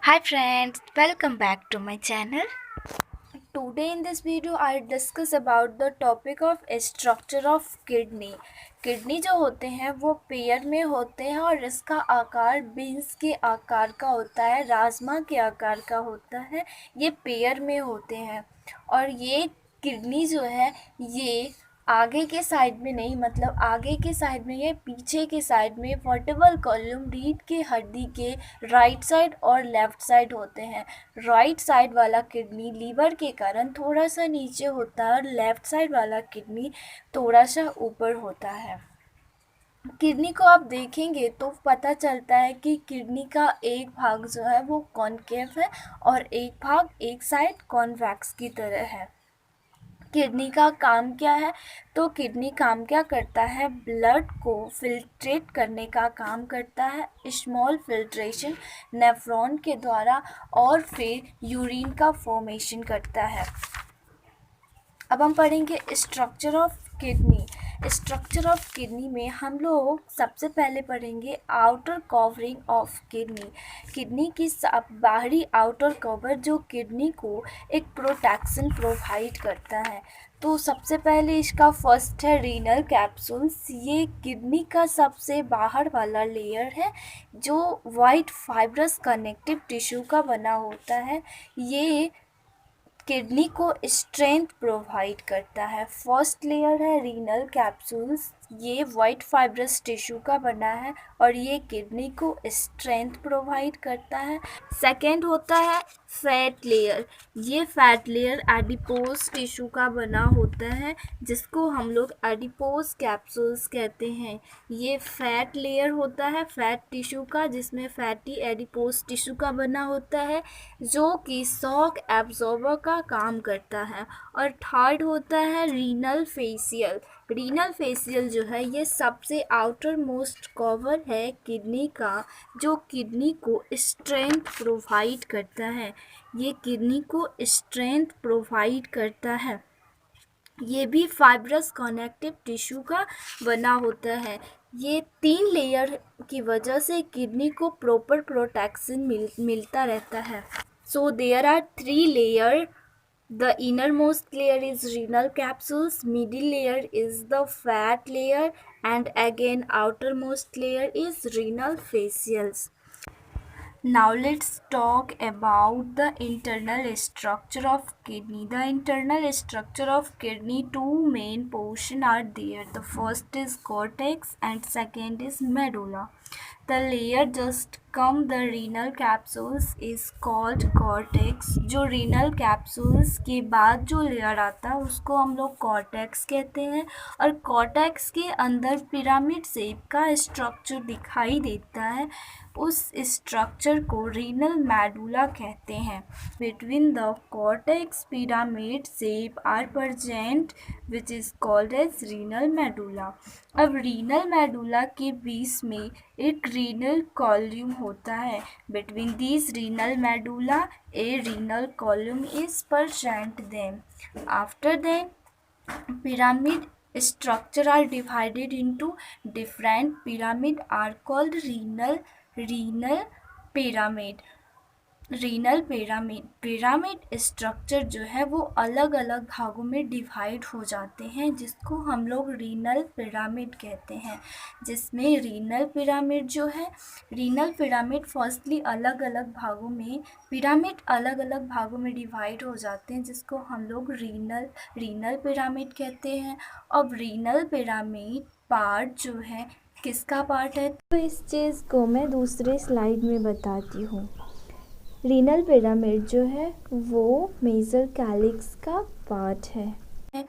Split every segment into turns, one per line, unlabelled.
Hi friends, welcome back to my channel. Today in this video I discuss about the topic of structure of kidney. Kidney जो होते हैं वो pair में होते हैं और इसका आकार बीन्स के आकार का होता है, राजमा के आकार का होता है। ये पेयर में होते हैं और ये किडनी जो है ये आगे के साइड में नहीं, मतलब आगे के साइड में, ये पीछे के साइड में वर्टेबल कॉलम रीढ़ के हड्डी के राइट साइड और लेफ्ट साइड होते हैं। राइट साइड वाला किडनी लीवर के कारण थोड़ा सा नीचे होता है और लेफ्ट साइड वाला किडनी थोड़ा सा ऊपर होता है। किडनी को आप देखेंगे तो पता चलता है कि किडनी का एक भाग जो है वो कॉनकेव है और एक भाग एक साइड कॉन्वेक्स की तरह है। किडनी का काम क्या है? तो किडनी काम क्या करता है? ब्लड को फिल्ट्रेट करने का काम करता है, स्मॉल फिल्ट्रेशन नेफ्रॉन के द्वारा, और फिर यूरिन का फॉर्मेशन करता है। अब हम पढ़ेंगे structure of kidney. Structure of kidney में हम लोग सबसे पहले पढ़ेंगे outer covering of kidney. Kidney की बाहरी आउटर कवर जो किडनी को एक प्रोटेक्शन प्रोवाइड करता है। तो सबसे पहले इसका फर्स्ट है रीनल कैप्सूल्स। ये किडनी का सबसे बाहर वाला लेयर है जो वाइट फाइब्रस कनेक्टिव टिश्यू का बना होता है। ये किडनी को स्ट्रेंथ प्रोवाइड करता है। फर्स्ट लेयर है रीनल कैप्सूल्स, ये वाइट फाइब्रस टिश्यू का बना है और ये किडनी को स्ट्रेंथ प्रोवाइड करता है। सेकेंड होता है फैट लेयर। ये फैट लेयर एडिपोज टिश्यू का बना होता है जिसको हम लोग एडिपोज कैप्सूल्स कहते हैं। ये फैट लेयर होता है फैट टिश्यू का जिसमें फैटी एडिपोज टिश्यू का बना होता है जो कि शॉक एब्जॉर्बर का काम करता है। और थर्ड होता है रीनल फेसियल। रीनल फेसियल जो है ये सबसे आउटर मोस्ट कवर है किडनी का जो किडनी को स्ट्रेंथ प्रोवाइड करता है। ये किडनी को स्ट्रेंथ प्रोवाइड करता है। ये भी फाइब्रस कनेक्टिव टिश्यू का बना होता है। ये 3 लेयर की वजह से किडनी को प्रॉपर प्रोटेक्शन मिलता रहता है। So there are 3 layers. The innermost layer is renal capsules, middle layer is the fat layer, and again outermost layer is renal fascials. Now let's talk about the internal structure of kidney. The internal structure of kidney, two main portions are there. The first is cortex and second is medulla. The layer just come the renal capsules is called cortex. जो renal capsules के बाद जो layer आता है उसको हम लोग cortex कहते हैं और cortex के अंदर पिरामिड शेप का स्ट्रक्चर दिखाई देता है। उस स्ट्रक्चर को रीनल मेडुला कहते हैं। Between the cortex pyramid shape are present which is called as renal medulla. अब रीनल मेडुला के बीच में एक रीनल कॉलम होता है। Between this renal medulla a renal column is present then. After then pyramid structure are divided into different pyramid are called renal pyramid structure जो है वो अलग अलग भागों में डिवाइड हो जाते हैं जिसको हम लोग रीनल पिरामिड कहते हैं। जिसमें रीनल पिरामिड फर्स्टली अलग अलग भागों में डिवाइड हो जाते हैं जिसको हम लोग रीनल पिरामिड कहते हैं। अब रीनल पिरामिड पार्ट जो है किसका पार्ट है, तो इस चीज़ को मैं दूसरे स्लाइड में बताती हूँ। रीनल पिरामिड जो है वो मेजर कैलिक्स का पार्ट है।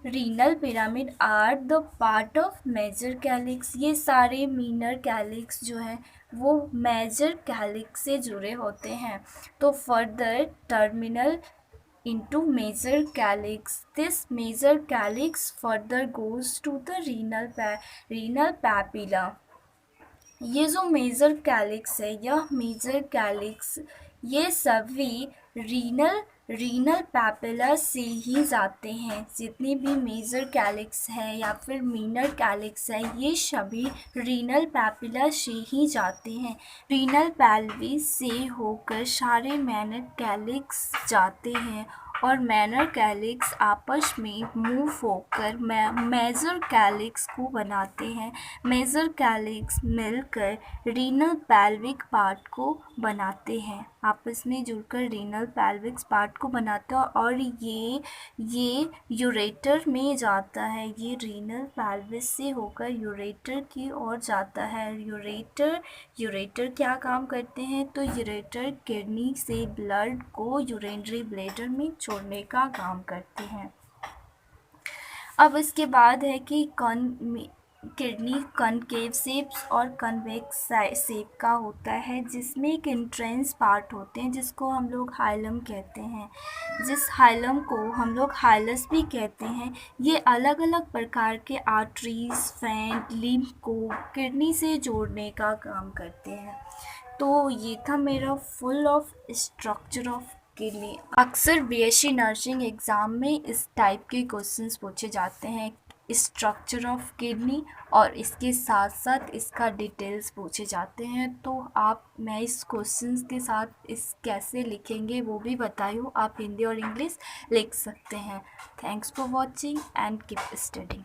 Renal pyramid are the part of major calyx. ये सारे मीनर कैलिक्स जो है वो मेजर कैलिक्स से जुड़े होते हैं। तो further terminal into major calyx. This major calyx further goes to the renal papilla. ये जो मेजर कैलिक्स है यह मेजर कैलिक्स ये सभी रीनल पैपिला से ही जाते हैं। जितने भी मेजर कैलिक्स है या फिर मीनर कैलिक्स है, ये सभी रीनल पैपिला से ही जाते हैं। रीनल पेल्विस से होकर सारे मैनर कैलिक्स जाते हैं और मैनर कैलिक्स आपस में मूव होकर मेजर कैलिक्स को बनाते हैं। मेजर कैलिक्स मिलकर रीनल पेल्विक पार्ट को बनाते हैं, आपस में जुड़कर रीनल पेल्विक पार्ट को बनाते हैं और ये यूरेटर में जाता है। ये रीनल पेल्विस से होकर यूरेटर की ओर जाता है। यूरेटर क्या काम करते हैं? तो यूरेटर किडनी से ब्लड को यूरिनरी ब्लैडर में छोड़ने का काम करते हैं। अब इसके बाद है कि किडनी कॉनकेव शेप और कन्वेक्स शेप का होता है, जिसमें एक एंट्रेंस पार्ट होते हैं जिसको हम लोग हाइलम कहते हैं। जिस हाइलम को हम लोग हाइलस भी कहते हैं। ये अलग अलग प्रकार के आर्टरीज, वेन, लिम्फ को किडनी से जोड़ने का काम करते हैं। तो ये था मेरा full of structure of kidney. अक्सर बीएससी नर्सिंग एग्ज़ाम में इस टाइप के क्वेश्चंस पूछे जाते हैं, स्ट्रक्चर ऑफ किडनी, और इसके साथ साथ इसका डिटेल्स पूछे जाते हैं। तो मैं इस क्वेश्चंस के साथ इस कैसे लिखेंगे वो भी बताई हूँ। आप हिंदी और इंग्लिश लिख सकते हैं। Thanks for watching and keep studying.